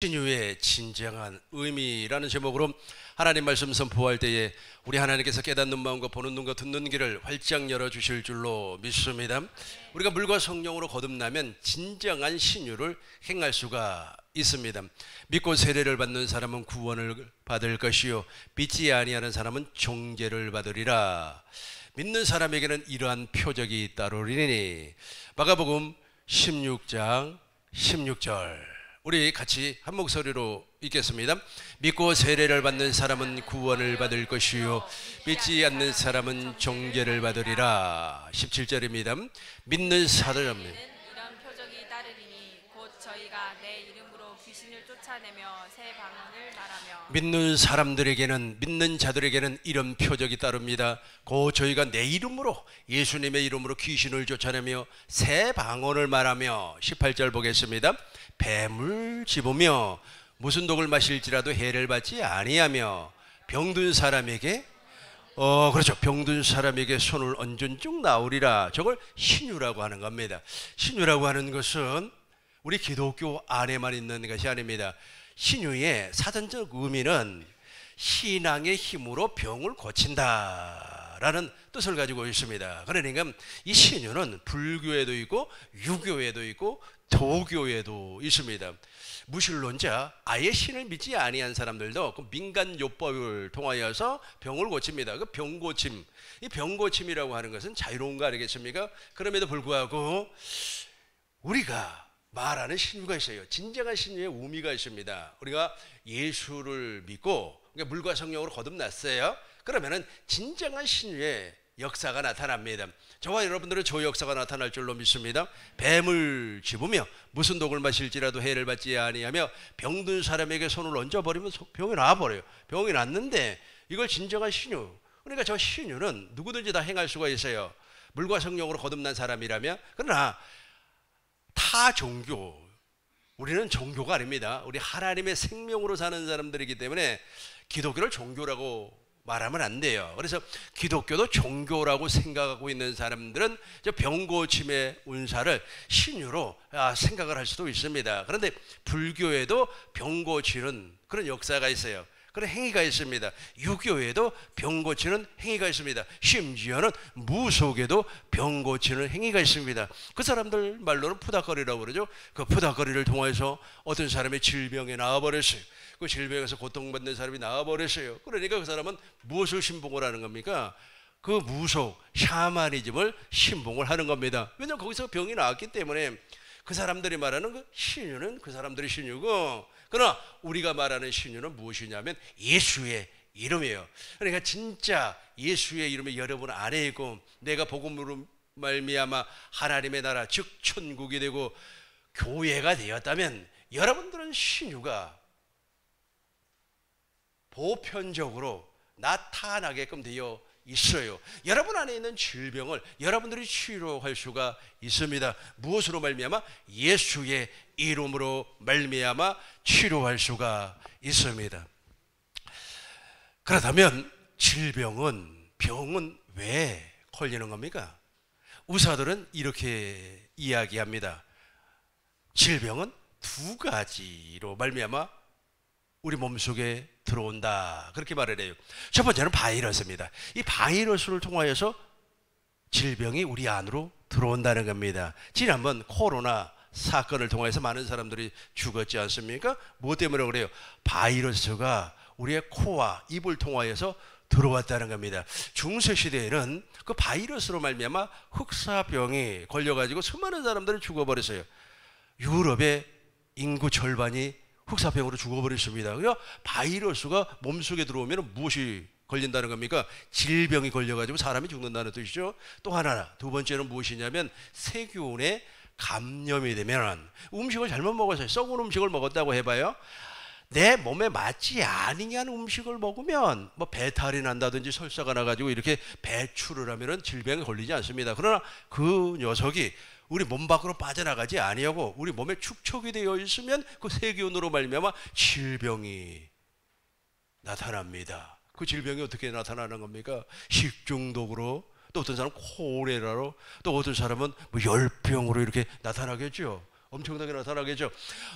신유의 진정한 의미라는 제목으로 하나님 말씀 선포할 때에 우리 하나님께서 깨닫는 마음과 보는 눈과 듣는 귀를 활짝 열어주실 줄로 믿습니다. 우리가 물과 성령으로 거듭나면 진정한 신유를 행할 수가 있습니다. 믿고 세례를 받는 사람은 구원을 받을 것이요 믿지 아니하는 사람은 종죄를 받으리라. 믿는 사람에게는 이러한 표적이 따르리니. 마가복음 16장 16절 우리 같이 한 목소리로 읽겠습니다. 믿고 세례를 받는 사람은 구원을 받을 것이요 믿지 않는 사람은 종죄를 받으리라. 17절입니다. 믿는 사람은 이런 표적이 따르리니 곧 저희가 내 이름으로 귀신을 쫓아내며 새 방언을 말하며. 믿는 사람들에게는, 믿는 자들에게는 이런 표적이 따릅니다. 곧 저희가 내 이름으로, 예수님의 이름으로 귀신을 쫓아내며 새 방언을 말하며. 18절 보겠습니다. 뱀을 집으며 무슨 독을 마실지라도 해를 받지 아니하며 병든 사람에게 그렇죠. 병든 사람에게 손을 얹은 쭉 나오리라. 저걸 신유라고 하는 겁니다. 신유라고 하는 것은 우리 기독교 안에만 있는 것이 아닙니다. 신유의 사전적 의미는 신앙의 힘으로 병을 고친다라는 뜻을 가지고 있습니다. 그러니까 이 신유는 불교에도 있고 유교에도 있고 도교에도 있습니다. 무신론자, 아예 신을 믿지 아니한 사람들도 그 민간요법을 통하여서 병을 고칩니다. 그 병고침, 이 병고침이라고 하는 것은 자유로운 거 아니겠습니까? 그럼에도 불구하고 우리가 말하는 신유가 있어요. 진정한 신유의 의미가 있습니다. 우리가 예수를 믿고 물과 성령으로 거듭났어요. 그러면은 진정한 신유의 역사가 나타납니다. 저와 여러분들은 저 역사가 나타날 줄로 믿습니다. 뱀을 집으며 무슨 독을 마실지라도 해를 받지 아니하며 병든 사람에게 손을 얹어버리면 병이 나아버려요. 병이 났는데 이걸 진정한 신유. 그러니까 저 신유는 누구든지 다 행할 수가 있어요. 물과 성령으로 거듭난 사람이라면. 그러나 타 종교, 우리는 종교가 아닙니다. 우리 하나님의 생명으로 사는 사람들이기 때문에 기독교를 종교라고 말하면 안 돼요. 그래서 기독교도 종교라고 생각하고 있는 사람들은 병고침의 은사를 신유로 생각을 할 수도 있습니다. 그런데 불교에도 병고치는 그런 역사가 있어요. 그런 행위가 있습니다. 유교에도 병고치는 행위가 있습니다. 심지어는 무속에도 병고치는 행위가 있습니다. 그 사람들 말로는 푸닥거리라고 그러죠. 그 푸닥거리를 통해서 어떤 사람의 질병에 나아버렸어요. 그 질병에서 고통받는 사람이 나아버렸어요. 그러니까 그 사람은 무엇을 신봉을 하는 겁니까? 그 무속, 샤머니즘을 신봉을 하는 겁니다. 왜냐하면 거기서 병이 나왔기 때문에. 그 사람들이 말하는 그 신유는 그 사람들의 신유고, 그러나 우리가 말하는 신유는 무엇이냐면 예수의 이름이에요. 그러니까 진짜 예수의 이름이 여러분 안에 있고 내가 복음으로 말미암아 하나님의 나라 즉 천국이 되고 교회가 되었다면 여러분들은 신유가 보편적으로 나타나게끔 되어 있어요. 여러분 안에 있는 질병을 여러분들이 치료할 수가 있습니다. 무엇으로 말미암아? 예수의 이름으로 말미암아 치료할 수가 있습니다. 그렇다면 병은 왜 걸리는 겁니까? 의사들은 이렇게 이야기합니다. 질병은 두 가지로 말미암아 우리 몸속에 들어온다, 그렇게 말을 해요. 첫 번째는 바이러스입니다. 이 바이러스를 통하여서 질병이 우리 안으로 들어온다는 겁니다. 지난번 코로나 사건을 통해서 많은 사람들이 죽었지 않습니까? 무엇 때문에 그래요? 바이러스가 우리의 코와 입을 통하여서 들어왔다는 겁니다. 중세시대에는 그 바이러스로 말미암아 흑사병이 걸려가지고 수많은 사람들이 죽어버렸어요. 유럽의 인구 절반이 흑사병으로 죽어버렸습니다. 그러니까 바이러스가 몸속에 들어오면 무엇이 걸린다는 겁니까? 질병이 걸려가지고 사람이 죽는다는 뜻이죠. 또 하나, 두 번째는 무엇이냐면 세균에 감염이 되면 음식을 잘못 먹어서 썩은 음식을 먹었다고 해봐요. 내 몸에 맞지 아니한 음식을 먹으면 뭐 배탈이 난다든지 설사가 나가지고 이렇게 배출을 하면은 질병에 걸리지 않습니다. 그러나 그 녀석이 우리 몸 밖으로 빠져나가지 아니하고 우리 몸에 축적이 되어 있으면 그 세균으로 말미암아 질병이 나타납니다. 그 질병이 어떻게 나타나는 겁니까? 식중독으로, 또 어떤 사람은 콜레라로, 또 어떤 사람은 뭐 열병으로 이렇게 나타나겠죠. 엄청나게 나타나겠죠.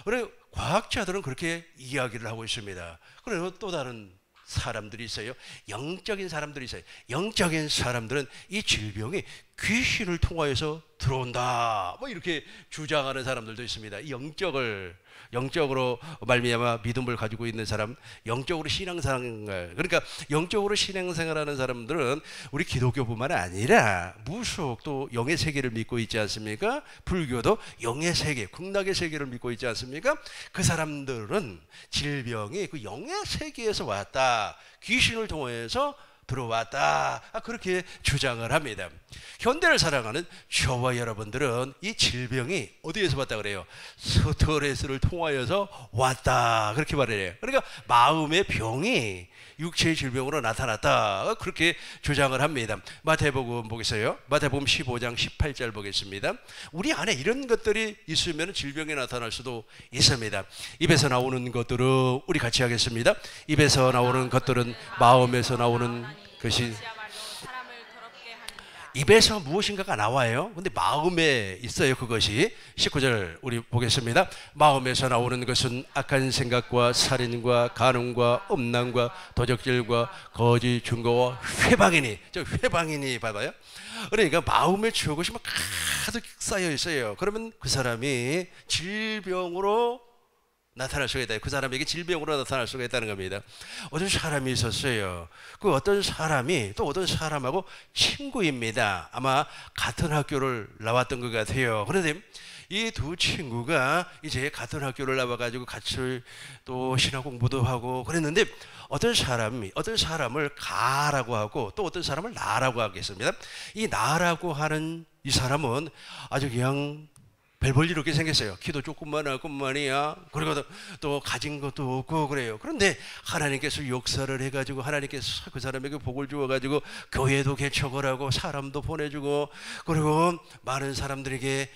그래 과학자들은 그렇게 이야기를 하고 있습니다. 그리고 또 다른 사람들이 있어요. 영적인 사람들이 있어요. 영적인 사람들은 이 질병이 귀신을 통하여서 들어온다, 뭐 이렇게 주장하는 사람들도 있습니다. 이 영적으로 말미암아 믿음을 가지고 있는 사람, 영적으로 신앙생활, 그러니까 영적으로 신앙생활하는 사람들은 우리 기독교뿐만 아니라 무속도 영의 세계를 믿고 있지 않습니까? 불교도 영의 세계, 극락의 세계를 믿고 있지 않습니까? 그 사람들은 질병이 그 영의 세계에서 왔다, 귀신을 통해서 들어왔다, 그렇게 주장을 합니다. 현대를 살아가는 저와 여러분들은 이 질병이 어디에서 왔다 그래요? 스트레스를 통하여서 왔다, 그렇게 말을 해요. 그러니까 마음의 병이 육체의 질병으로 나타났다, 그렇게 주장을 합니다. 마태복음 보겠어요. 마태복음 15장 18절 보겠습니다. 우리 안에 이런 것들이 있으면 질병이 나타날 수도 있습니다. 입에서 나오는 것들은, 우리 같이 하겠습니다. 입에서 나오는 것들은 마음에서 나오는 것이, 입에서 무엇인가가 나와요. 근데 마음에 있어요, 그것이. 19절 우리 보겠습니다. 마음에서 나오는 것은 악한 생각과 살인과 간음과 음란과 도적질과 거짓 증거와 회방이니, 저 회방이니 봐봐요. 그러니까 마음에 주어 것이 막 가득 쌓여 있어요. 그러면 그 사람이 질병으로 나타날 수가 있다. 그 사람에게 질병으로 나타날 수가 있다는 겁니다. 어떤 사람이 있었어요. 그 어떤 사람이 또 어떤 사람하고 친구입니다. 아마 같은 학교를 나왔던 것 같아요. 그런데 이 두 친구가 이제 같은 학교를 나와가지고 같이 또 신학 공부도 하고 그랬는데, 어떤 사람을 가라고 하고 또 어떤 사람을 나라고 하겠습니다. 이 나라고 하는 이 사람은 아주 그냥 별볼 일 없게 생겼어요. 키도 조금만이야. 그리고 또 가진 것도 없고 그래요. 그런데 하나님께서 역사를 해가지고, 하나님께서 그 사람에게 복을 주어가지고 교회도 개척을 하고 사람도 보내주고, 그리고 많은 사람들에게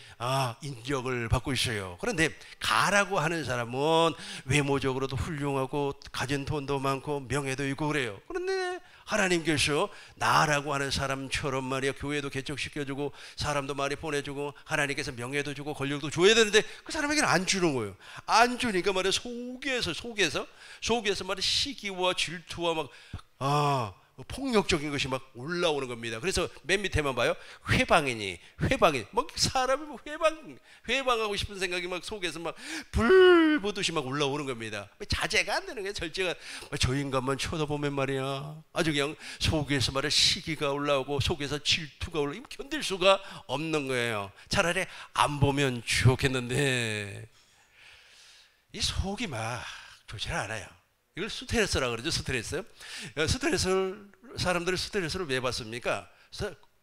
인정을 받고 있어요. 그런데 가라고 하는 사람은 외모적으로도 훌륭하고 가진 돈도 많고 명예도 있고 그래요. 그런데 하나님께서 나라고 하는 사람처럼 말이야, 교회도 개척시켜주고 사람도 많이 보내주고 하나님께서 명예도 주고 권력도 줘야 되는데 그 사람에게는 안 주는 거예요. 안 주니까 말이야, 속에서 말이야, 시기와 질투와 막 폭력적인 것이 막 올라오는 겁니다. 그래서 맨 밑에만 봐요. 회방이니 막 사람이 회방하고 싶은 생각이 막 속에서 막 불 보듯이 막 올라오는 겁니다. 자제가 안 되는 거예요. 절제가. 저 인간만 쳐다보면 말이야, 아주 그냥 속에서 말이야, 시기가 올라오고 속에서 질투가 올라오고 견딜 수가 없는 거예요. 차라리 안 보면 좋겠는데 이 속이 막 좋지 않아요. 이걸 스트레스라고 그러죠. 사람들이 스트레스를 왜 받습니까?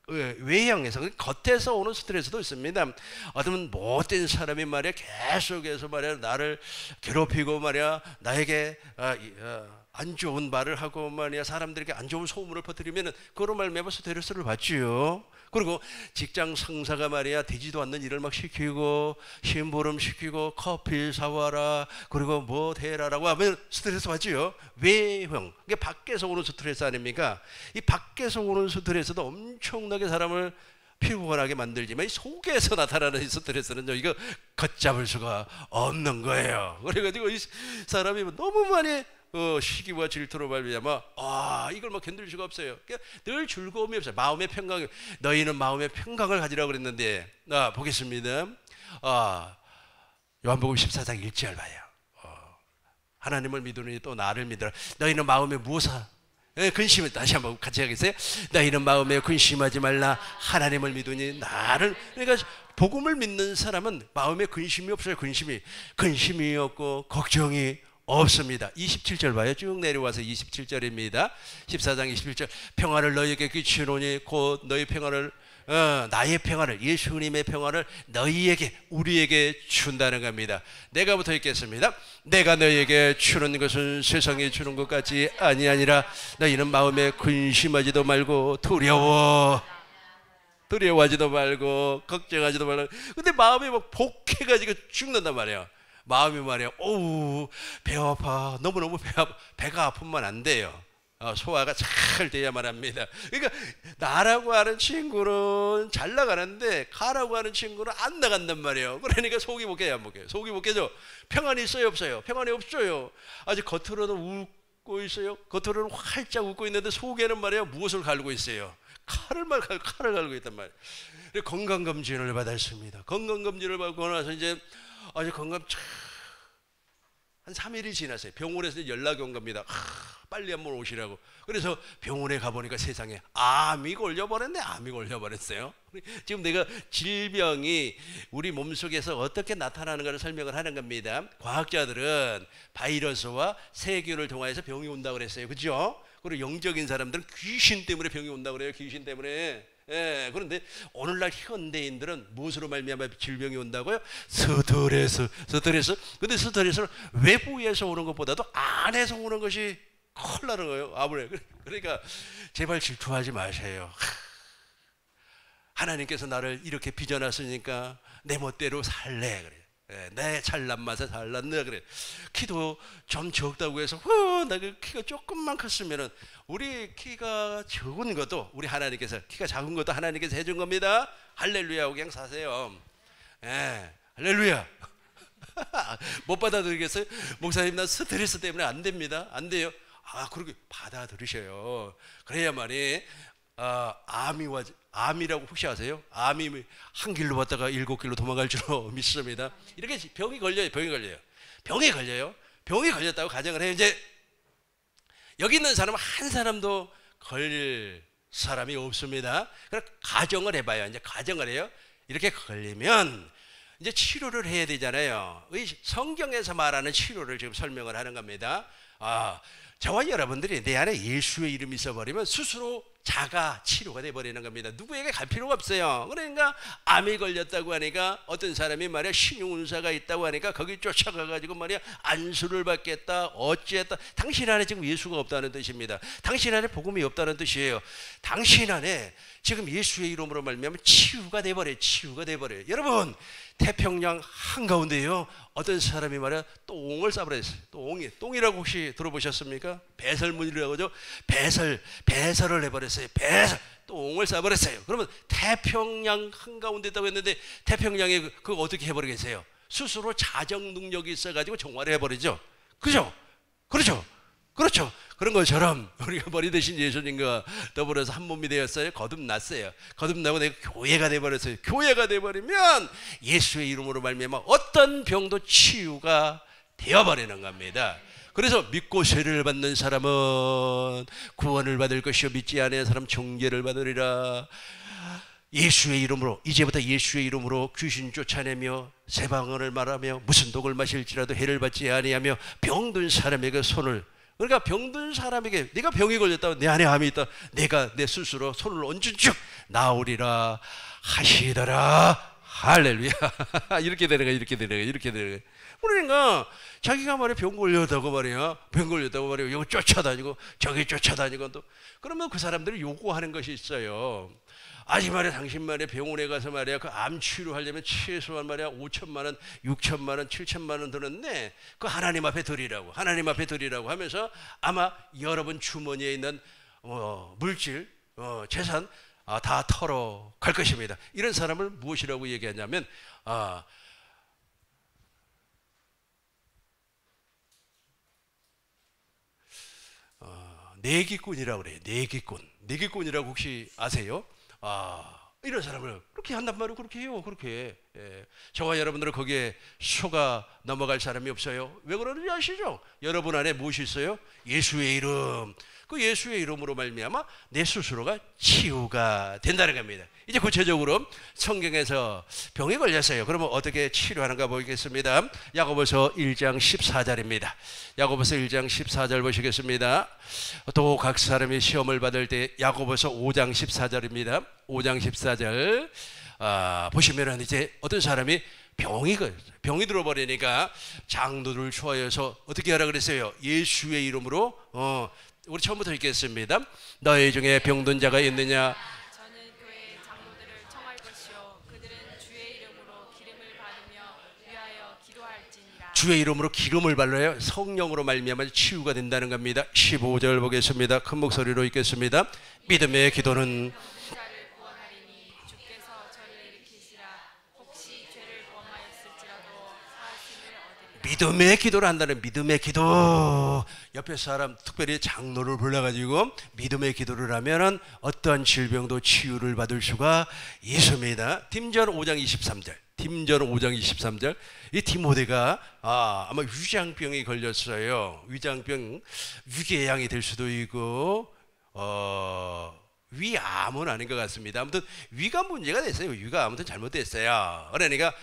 외형에서, 겉에서 오는 스트레스도 있습니다. 어떤 못된 사람이 말이야, 계속해서 말이야 나를 괴롭히고 말이야, 나에게 안 좋은 말을 하고 말이야, 사람들에게 안 좋은 소문을 퍼뜨리면 그로 말미암아 스트레스를 받지요. 그리고 직장 상사가 말이야 되지도 않는 일을 막 시키고 심부름 시키고 커피 사와라, 그리고 뭐 해라라고 하면 스트레스 받지요. 외형, 이게 밖에서 오는 스트레스 아닙니까? 이 밖에서 오는 스트레스도 엄청나게 사람을 피곤하게 만들지만 이 속에서 나타나는 이 스트레스는 이거 걷잡을 수가 없는 거예요. 그래가지고 이 사람이 너무 많이 시기와 질투로 말미암아 이걸 막 견딜 수가 없어요. 그러니까 늘 즐거움이 없어요. 마음의 평강. 너희는 마음의 평강을 가지라고 그랬는데, 보겠습니다. 요한복음 14장 1절 봐요. 하나님을 믿으니 또 나를 믿으라. 너희는 마음에 무엇하? 근심을, 다시 한번 같이 하겠어요? 너희는 마음에 근심하지 말라. 하나님을 믿으니 나를. 그러니까 복음을 믿는 사람은 마음에 근심이 없어요. 근심이 없고 걱정이 없습니다. 27절 봐요. 쭉 내려와서 27절입니다. 14장 27절. 평안을 너희에게 끼치노니 곧 너희 평안을, 나의 평안을, 예수님의 평안을 너희에게, 우리에게 준다는 겁니다. 내가 붙어 있겠습니다. 내가 너희에게 주는 것은 세상에 주는 것 같지 아니하니라. 너희는 마음에 근심하지도 말고 두려워하지도 말고 걱정하지도 말고. 근데 마음이 막 복해가지고 죽는단 말이에요. 마음이 말이야, 배 아파, 너무너무 배가 아프면 안 돼요. 소화가 잘 돼야만 합니다. 그러니까 나라고 하는 친구는 잘 나가는데 가라고 하는 친구는 안 나간단 말이에요. 그러니까 속이 못깨요, 안 못깨요? 속이 못깨죠. 평안이 있어요, 없어요? 평안이 없어요. 아직 겉으로는 웃고 있어요. 겉으로는 활짝 웃고 있는데 속에는 말이에요, 무엇을 갈고 있어요? 칼을 갈고 있단 말이에요. 건강검진을 받았습니다. 건강검진을 받고 나서 이제 아주 한 3일이 지났어요. 병원에서 연락이 온 겁니다. 빨리 한번 오시라고. 그래서 병원에 가보니까 세상에 암이 걸려버렸네. 암이 걸려버렸어요. 지금 내가 질병이 우리 몸속에서 어떻게 나타나는가를 설명을 하는 겁니다. 과학자들은 바이러스와 세균을 통해서 병이 온다고 그랬어요. 그죠? 그리고 영적인 사람들은 귀신 때문에 병이 온다고 그래요. 귀신 때문에. 예, 그런데 오늘날 현대인들은 무엇으로 말미암아 질병이 온다고요? 스트레스. 근데 스트레스는 외부에서 오는 것보다도 안에서 오는 것이 큰일 나는 거예요. 아무래도. 그러니까 제발 질투하지 마세요. 하나님께서 나를 이렇게 빚어놨으니까 내 멋대로 살래 그래. 내 잘난 맛에 살랐네 그래. 키도 좀 적다고 해서 나 그 키가 조금만 컸으면은, 우리 키가 적은 것도 우리 하나님께서, 키가 작은 것도 하나님께서 해준 겁니다. 할렐루야 하고 그냥 사세요. 할렐루야. 못 받아들이겠어요? 목사님 나 스트레스 때문에 안 됩니다. 안 돼요. 그렇게 받아들이셔요. 그래야만이 암이라고 혹시 아세요? 암이 한 길로 왔다가 7길로 도망갈 줄로 믿습니다. 이렇게 병이 걸려요. 병이 걸렸다고 가정을 해요. 이제 여기 있는 사람은 한 사람도 걸릴 사람이 없습니다. 그럼 가정을 해봐요. 이제 가정을 해요. 이렇게 걸리면 이제 치료를 해야 되잖아요. 성경에서 말하는 치료를 지금 설명을 하는 겁니다. 저와 여러분들이 내 안에 예수의 이름이 있어버리면 스스로 자가 치료가 돼버리는 겁니다. 누구에게 갈 필요가 없어요. 그러니까 암이 걸렸다고 하니까 어떤 사람이 말이야 신용운사가 있다고 하니까 거기 쫓아가가지고 말이야 안수를 받겠다 어찌했다. 당신 안에 지금 예수가 없다는 뜻입니다. 당신 안에 복음이 없다는 뜻이에요. 당신 안에 지금 예수의 이름으로 말미암아 치유가 돼버려요. 여러분 태평양 한가운데요 어떤 사람이 말이야 똥을 싸버렸어요. 똥이라고 혹시 들어보셨습니까? 배설물이라고 하죠. 배설을 해버렸어요. 똥을 싸버렸어요. 그러면 태평양 한가운데 있다고 했는데 태평양에 그거 어떻게 해버리겠어요? 스스로 자정 능력이 있어가지고 종말을 해버리죠. 그렇죠. 그런 것처럼 우리가 머리 대신 예수님과 더불어서 한 몸이 되었어요. 거듭났어요. 거듭나고 내가 교회가 돼버렸어요. 교회가 돼버리면 예수의 이름으로 말미암아 어떤 병도 치유가 되어버리는 겁니다. 그래서 믿고 세례를 받는 사람은 구원을 받을 것이요 믿지 않는 사람 정죄를 받으리라. 예수의 이름으로, 이제부터 예수의 이름으로 귀신 쫓아내며 새 방언을 말하며 무슨 독을 마실지라도 해를 받지 아니하며 병든 사람에게 손을, 그러니까 병든 사람에게 네가 병이 걸렸다고 내 안에 암이 있다, 내가 내 스스로 손을 얹은 즉 나으리라 하시더라. 할렐루야. 이렇게 되는 거야. 그러니까 자기가 말이야 병 걸렸다고 말이야 여기 쫓아다니고 저기 쫓아다니고 또 그러면 그 사람들이 요구하는 것이 있어요. 아니 말이야 당신 말이야 병원에 가서 말이야 그 암 치료하려면 최소한 말이야 5천만 원, 6천만 원, 7천만 원 드는데 그 하나님 앞에 드리라고 하면서 아마 여러분 주머니에 있는 물질, 재산 다 털어 갈 것입니다. 이런 사람을 무엇이라고 얘기하냐면 내기꾼이라고 그래요. 내기꾼이라고 혹시 아세요? 이런 사람을 그렇게 한단 말이에요. 그렇게 해요. 그렇게. 저와 여러분들은 거기에 속아 넘어갈 사람이 없어요. 왜 그러는지 아시죠? 여러분 안에 무엇이 있어요? 예수의 이름. 그 예수의 이름으로 말미암아 내 스스로가 치유가 된다는 겁니다. 이제 구체적으로 성경에서 병이 걸렸어요. 그러면 어떻게 치료하는가 보겠습니다. 야고보서 1장 14절입니다. 야고보서 1장 14절 보시겠습니다. 또 각 사람이 시험을 받을 때 야고보서 5장 14절입니다. 5장 14절 보시면은 이제 어떤 사람이 병이 들어버리니까 장로를 초하여서 어떻게 하라 그랬어요? 예수의 이름으로 우리 처음부터 읽겠습니다. 너희 중에 병든 자가 있느냐? 저는 교회 장로들을 청할 것이요 그들은 주의 이름으로 기름을 받으며 위하여 기도할지니라. 주의 이름으로 기름을 발라요. 성령으로 말미암아 치유가 된다는 겁니다. 15절 보겠습니다. 큰 목소리로 읽겠습니다. 믿음의 기도는 병자를 구원하리니 주께서 저를 일으키시라. 혹시 죄를 범하였을지라도 사하심을 얻으리라. 믿음의 기도를 한다는 믿음의 기도. 옆에 사람 특별히 장로를 불러가지고 믿음의 기도를 하면은 어떠한 질병도 치유를 받을 수가 있습니다. 딤전 5장 23절. 딤전 5장 23절. 이 디모데가 아마 위장병이 걸렸어요. 위장병 위궤양이 될 수도 있고 위암은 아닌 것 같습니다. 아무튼 위가 문제가 됐어요. 위가 아무튼 잘못됐어요. 그러니까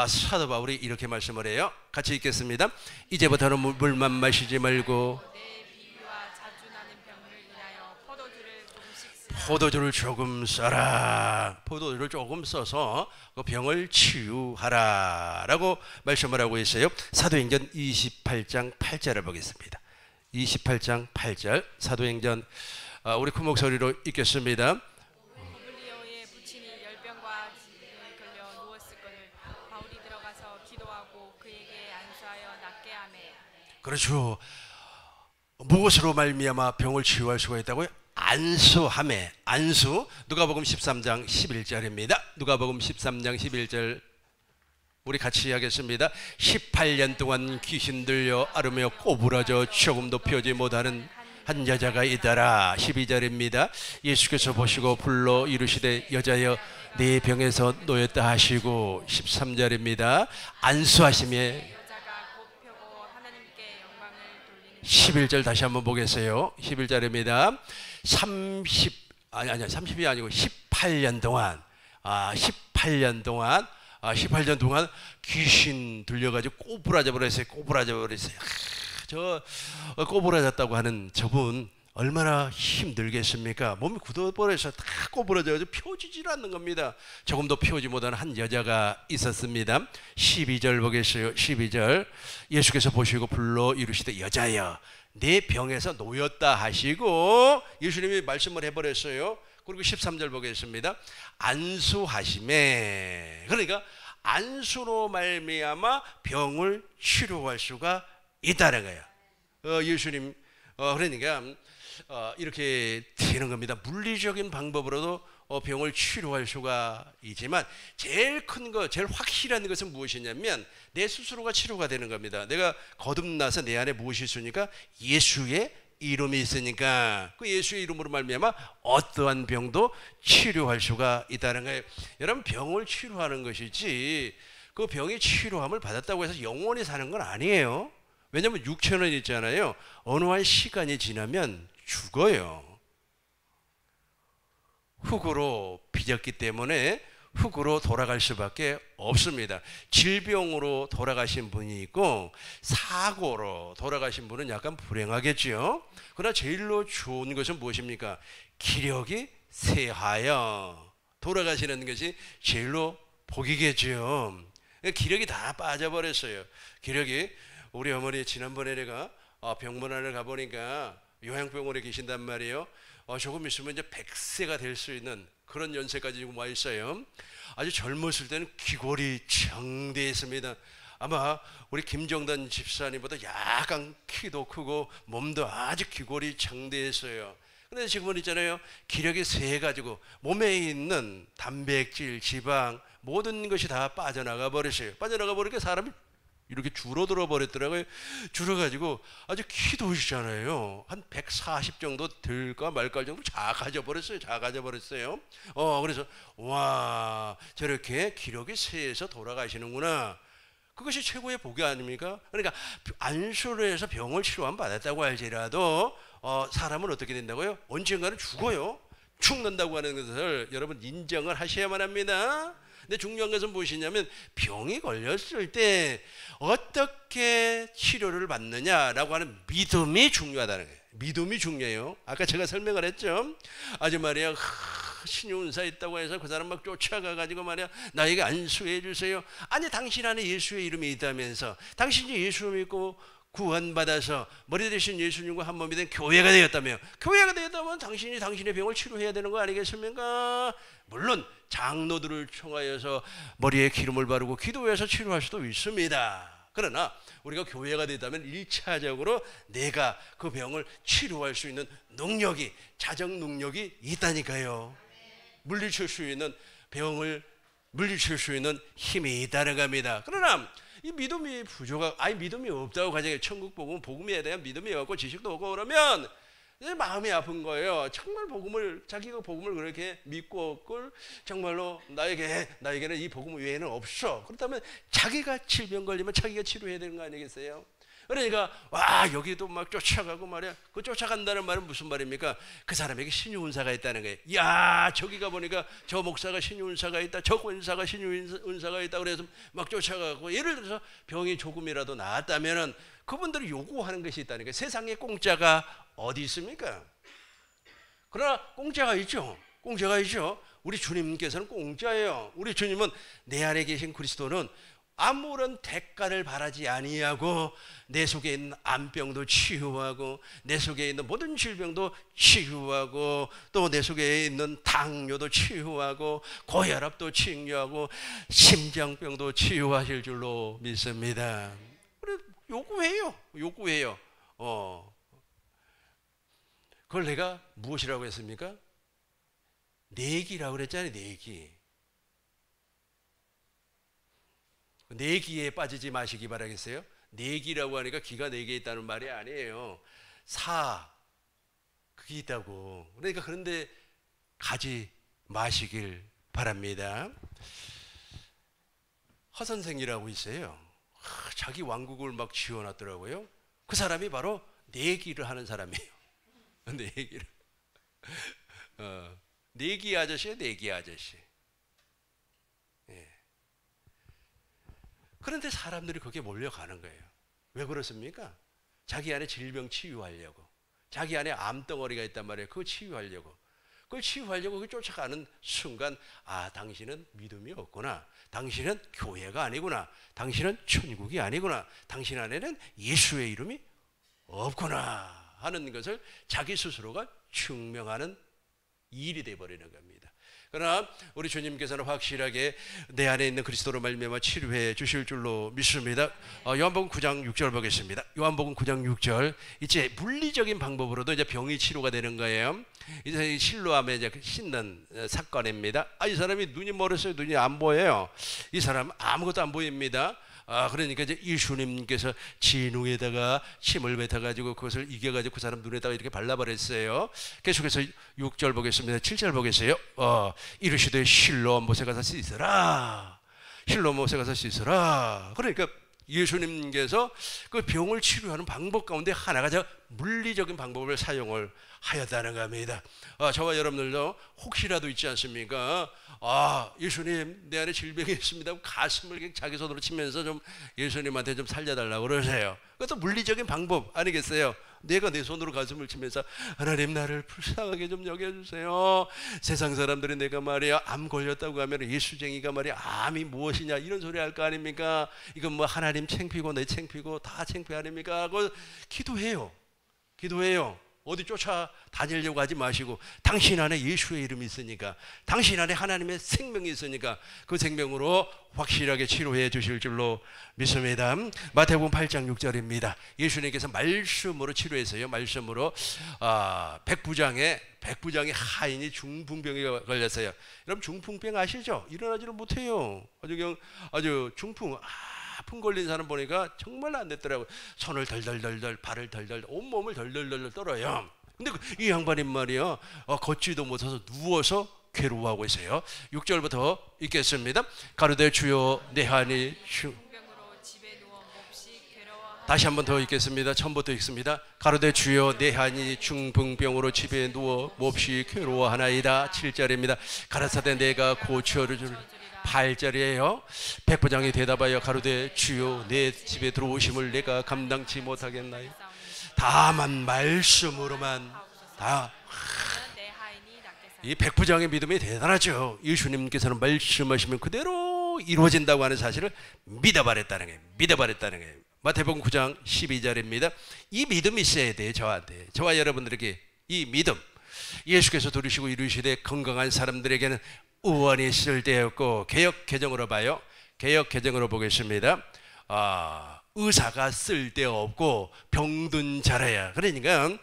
사도 바울이 이렇게 말씀을 해요. 같이 읽겠습니다. 이제부터는 물만 마시지 말고 내 비위와 자주 나는 병을 인하여 포도주를 조금씩 쓰라. 포도주를 조금 써라. 포도주를 조금 써서 그 병을 치유하라 라고 말씀을 하고 있어요. 사도행전 28장 8절을 보겠습니다. 28장 8절 사도행전 우리 큰 목소리로 읽겠습니다. 고블리오의 부친이 열병과 지병에 걸려 누웠을거늘 바울이 들어가서 기도하고 그에게 안수하여 낫게 하매. 그렇죠. 무엇으로 말미암아 병을 치유할 수가 있다고요? 안수함에. 안수. 누가복음 13장 11절입니다. 누가복음 13장 11절 우리 같이 하겠습니다. 18년 동안 귀신 들려 앓으며 꼬부라져 조금도 피우지 못하는 한 여자가 있더라. 12절입니다. 예수께서 보시고 불러 이르시되 여자여 네 병에서 놓였다 하시고 13절입니다. 안수하심에 여자가 곧 펴고 하나님께 영광을 돌리는. 11절 다시 한번 보겠어요. 11절입니다. 30이 아니고 18년 동안 18년 동안 귀신 들려가지고 꼬부라져 버렸어요. 저 꼬부라졌다고 하는 저분 얼마나 힘들겠습니까? 몸이 굳어버려서 다 꼬부라져서 펴지질 않는 겁니다. 조금도 펴지 못하는 한 여자가 있었습니다. 12절 보겠어요. 12절 예수께서 보시고 불러 이르시되 여자여 내 병에서 놓였다 하시고 예수님이 말씀을 해버렸어요. 그리고 13절 보겠습니다. 안수하심에. 그러니까 안수로 말미암아 병을 치료할 수가 있다는 거예요. 예수님 그러니까 이렇게 되는 겁니다. 물리적인 방법으로도 병을 치료할 수가 있지만 제일 큰 거, 제일 확실한 것은 무엇이냐면 내 스스로가 치료가 되는 겁니다. 내가 거듭나서 내 안에 무엇이 있으니까 예수의 이름이 있으니까 그 예수의 이름으로 말미암아 어떠한 병도 치료할 수가 있다는 거예요. 여러분 병을 치료하는 것이지 그 병이 치료함을 받았다고 해서 영원히 사는 건 아니에요. 왜냐하면 육체는 있잖아요. 어느 한 시간이 지나면 죽어요. 흙으로 빚었기 때문에 흙으로 돌아갈 수밖에 없습니다. 질병으로 돌아가신 분이 있고 사고로 돌아가신 분은 약간 불행하겠죠. 그러나 제일로 좋은 것은 무엇입니까? 기력이 쇠하여 돌아가시는 것이 제일로 복이겠죠. 기력이 다 빠져버렸어요. 기력이 우리 어머니 지난번에 내가 병문안을 가보니까 요양병원에 계신단 말이에요. 조금 있으면 이제 100세가 될 수 있는 그런 연세까지 지금 와 있어요. 아주 젊었을 때는 귀골이 장대했습니다. 아마 우리 김정단 집사님보다 약간 키도 크고 몸도 아주 귀골이 장대했어요. 그런데 지금은 있잖아요. 기력이 쇠해가지고 몸에 있는 단백질, 지방 모든 것이 다 빠져나가 버렸어요. 빠져나가 버리니까 사람이 이렇게 줄어들어 버렸더라고요. 줄어가지고 아주 키도시잖아요. 한 140 정도 될까 말까 정도 작아져 버렸어요. 그래서 와 저렇게 기력이 쇠해서 돌아가시는구나. 그것이 최고의 복이 아닙니까? 그러니까 안수를 해서 병을 치료함 받았다고 할지라도 사람은 어떻게 된다고요? 언젠가는 죽어요. 죽는다고 하는 것을 여러분 인정을 하셔야만 합니다. 근데 중요한 것은 무엇이냐면 병이 걸렸을 때 어떻게 치료를 받느냐라고 하는 믿음이 중요하다는 거예요. 믿음이 중요해요. 아까 제가 설명을 했죠. 아주 말이야 신용사 있다고 해서 그 사람 막 쫓아가가지고 말이야 나에게 안수해 주세요. 아니 당신 안에 예수의 이름이 있다면서 당신이 예수 믿고 구원받아서 머리 대신 예수님과 한 몸이 된 교회가 되었다며. 교회가 되었다면 당신이 당신의 병을 치료해야 되는 거 아니겠습니까? 물론 장로들을 청하여서 머리에 기름을 바르고 기도해서 치료할 수도 있습니다. 그러나 우리가 교회가 되다면 1차적으로 내가 그 병을 치료할 수 있는 능력이, 자정 능력이 있다니까요. 물리칠 수 있는 병을 물리칠 수 있는 힘이 있다는 겁니다. 그러나 이 믿음이 믿음이 없다고 가정해. 천국 복음에 대한 믿음이 없고 지식도 없고 그러면 이제 마음이 아픈 거예요. 정말 자기가 복음을 그렇게 믿고 정말로 나에게는 이 복음 외에는 없어. 그렇다면 자기가 질병 걸리면 자기가 치료해야 되는 거 아니겠어요? 그러니까 여기도 막 쫓아가고 말이야. 그 쫓아간다는 말은 무슨 말입니까? 그 사람에게 신유은사가 있다는 거예요. 야, 저기가 보니까 저 목사가 신유은사가 있다, 저 권사가 신유은사가 있다, 그래서 막 쫓아가고. 예를 들어서 병이 조금이라도 나았다면은 그분들이 요구하는 것이 있다는 거예요. 세상에 공짜가 어디 있습니까? 그러나 공짜가 있죠. 우리 주님께서는 공짜예요. 우리 주님은 내 안에 계신 그리스도는 아무런 대가를 바라지 아니하고 내 속에 있는 암병도 치유하고 내 속에 있는 모든 질병도 치유하고 또 내 속에 있는 당뇨도 치유하고 고혈압도 치유하고 심장병도 치유하실 줄로 믿습니다. 그래 요구해요. 그걸 내가 무엇이라고 했습니까? 내기라고 그랬잖아요. 내기에 빠지지 마시기 바라겠어요. 내기라고 하니까 기가 4개 있다는 말이 아니에요. 그게 있다고. 그러니까 그런데 가지 마시길 바랍니다. 허선생이라고 있어요. 자기 왕국을 막 지어놨더라고요. 그 사람이 바로 내기를 하는 사람이에요. 내기 아저씨예요. 내기 아저씨. 그런데 사람들이 거기에 몰려가는 거예요. 왜 그렇습니까? 자기 안에 질병 치유하려고, 자기 안에 암덩어리가 있단 말이에요. 그거 치유하려고, 그걸 쫓아가는 순간 당신은 믿음이 없구나, 당신은 교회가 아니구나, 당신은 천국이 아니구나, 당신 안에는 예수의 이름이 없구나 하는 것을 자기 스스로가 증명하는 일이 되어버리는 겁니다. 그러나 우리 주님께서는 확실하게 내 안에 있는 그리스도로 말미암아 치료해 주실 줄로 믿습니다. 요한복음 9장 6절 보겠습니다. 요한복음 9장 6절. 이제 물리적인 방법으로도 이제 병이 치료가 되는 거예요. 이제 실로암에 이제 씻는 사건입니다. 이 사람이 눈이 멀었어요. 눈이 안 보여요. 이 사람 아무것도 안 보입니다. 그러니까 이제 예수님께서 진웅에다가 침을 뱉어가지고 그것을 이겨가지고 그 사람 눈에다가 이렇게 발라버렸어요. 계속해서 6절 보겠습니다. 7절 보겠어요. 이르시되 실로 못에 가서 씻으라. 그러니까 예수님께서 그 병을 치료하는 방법 가운데 하나가 저 물리적인 방법을 사용을 하였다는 겁니다. 저와 여러분들도 혹시라도 있지 않습니까? 예수님, 내 안에 질병이 있습니다. 가슴을 자기 손으로 치면서 좀 예수님한테 좀 살려달라고 그러세요. 그것도 물리적인 방법 아니겠어요? 내가 내 손으로 가슴을 치면서 하나님, 나를 불쌍하게 좀 여겨주세요. 세상 사람들이 내가 말이야 암 걸렸다고 하면 예수쟁이가 말이야 암이 무엇이냐 이런 소리 할 거 아닙니까? 이건 뭐 하나님 창피고 내 창피고 다 창피 아닙니까? 하고 기도해요. 어디 쫓아다니려고 하지 마시고 당신 안에 예수의 이름이 있으니까, 당신 안에 하나님의 생명이 있으니까 그 생명으로 확실하게 치료해 주실 줄로 믿습니다. 마태복음 8장 6절입니다. 예수님께서 말씀으로 치료했어요. 말씀으로 백부장의 하인이 중풍병에 걸렸어요. 여러분 중풍병 아시죠? 일어나지를 못해요. 아주 중풍 아픈 걸린 사람 보니까 정말 안 됐더라고요. 손을 덜덜덜덜, 발을 덜덜, 온몸을 덜덜덜 떨어요. 근데 이 양반이 말이요, 걷지도 못해서 누워서 괴로워하고 있어요. 6절부터 읽겠습니다. 가로되 주여 내 한이 다시 한 번 더 읽겠습니다. 처음부터 읽습니다. 가로되 주여 내 한이 중풍병으로 집에 누워 몹시 괴로워하나이다. 7절입니다. 가라사대 내가 고쳐줄. 8절이에요. 백부장이 대답하여 가로되 주여 내 집에 들어오심을 내가 감당치 못하겠나요? 다만 말씀으로만 이 백부장의 믿음이 대단하죠. 예수님께서는 말씀하시면 그대로 이루어진다고 하는 사실을 믿어버렸다는 거예요. 마태복음 9장 12절입니다. 이 믿음이 있어야 돼요. 저와 여러분들에게 이 믿음. 예수께서 들으시고 이루시되 건강한 사람들에게는 의원이 쓸 때였고, 개역 개정으로 봐요. 개역 개정으로 보겠습니다. 의사가 쓸데없고 병든 자라야. 그러니까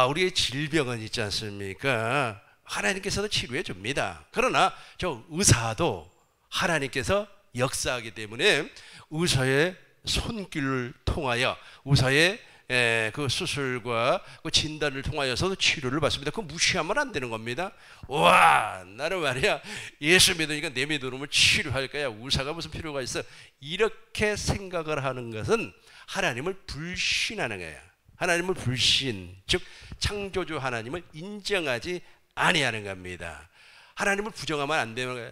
우리의 질병은 있지 않습니까? 하나님께서도 치료해 줍니다. 그러나 저 의사도 하나님께서 역사하기 때문에 의사의 손길을 통하여 의사의 그 수술과 그 진단을 통하여서도 치료를 받습니다. 그거 무시하면 안 되는 겁니다. 와, 나는 말이야 예수 믿으니까 내 믿음을 치료할 거야. 의사가 무슨 필요가 있어? 이렇게 생각을 하는 것은 하나님을 불신하는 거야. 하나님을 불신, 즉 창조주 하나님을 인정하지 아니하는 겁니다. 하나님을 부정하면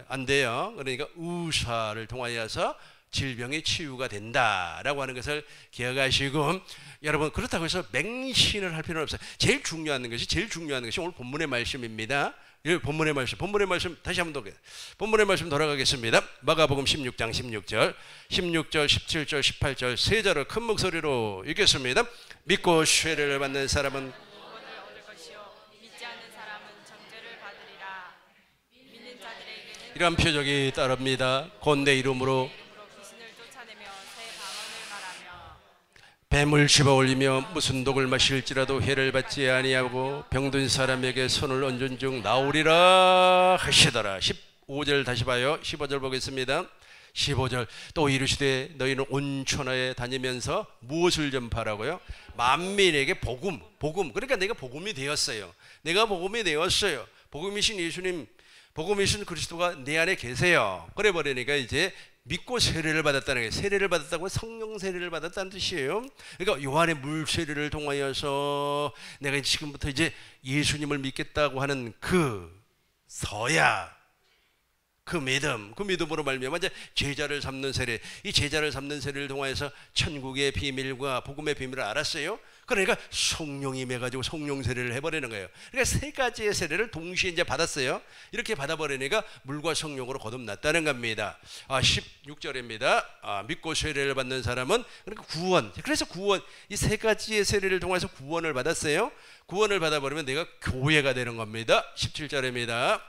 안 돼요. 그러니까 의사를 통하여서 질병의 치유가 된다라고 하는 것을 기억하시고, 여러분 그렇다고 해서 맹신을 할 필요는 없어요. 제일 중요한 것이 오늘 본문의 말씀입니다. 본문의 말씀 다시 한번 본문의 말씀 돌아가겠습니다. 마가복음 16장 16절, 17절, 18절 세 절을 큰 목소리로 읽겠습니다. 믿고 세례를 받는 사람은 구원을 얻을 것이요 믿지 않는 사람은 정죄를 받으리라. 믿는 자들에게는 이러한 표적이 따릅니다. 곧 내 이름으로 귀신을 쫓아내며 새 방언을 말하며 뱀을 집어올리며 무슨 독을 마실지라도 해를 받지 아니하고 병든 사람에게 손을 얹은 중 나오리라 하시더라. 15절 다시 봐요. 15절 보겠습니다. 15절 또 이르시되 너희는 온 천하에 다니면서 무엇을 전파라고요? 만민에게 복음. 그러니까 내가 복음이 되었어요. 복음이신 예수님, 복음이신 그리스도가 내 안에 계세요. 그래 버리니까 이제 믿고 세례를 받았다는 게, 세례를 받았다고 성령 세례를 받았다는 뜻이에요. 그러니까 요한의 물 세례를 통하여서 내가 지금부터 이제 예수님을 믿겠다고 하는 그 서야, 그 믿음으로 말미암아 이제 제자를 삼는 세례, 이 제자를 삼는 세례를 통하여서 천국의 비밀과 복음의 비밀을 알았어요. 그러니까 성령이 임해가지고 성령 세례를 해버리는 거예요. 그러니까 세 가지의 세례를 동시에 이제 받았어요. 이렇게 받아버리니까 물과 성령으로 거듭났다는 겁니다. 16절입니다. 믿고 세례를 받는 사람은, 그러니까 구원. 그래서 구원, 이 세 가지의 세례를 통해서 구원을 받았어요. 구원을 받아버리면 내가 교회가 되는 겁니다. 17절입니다.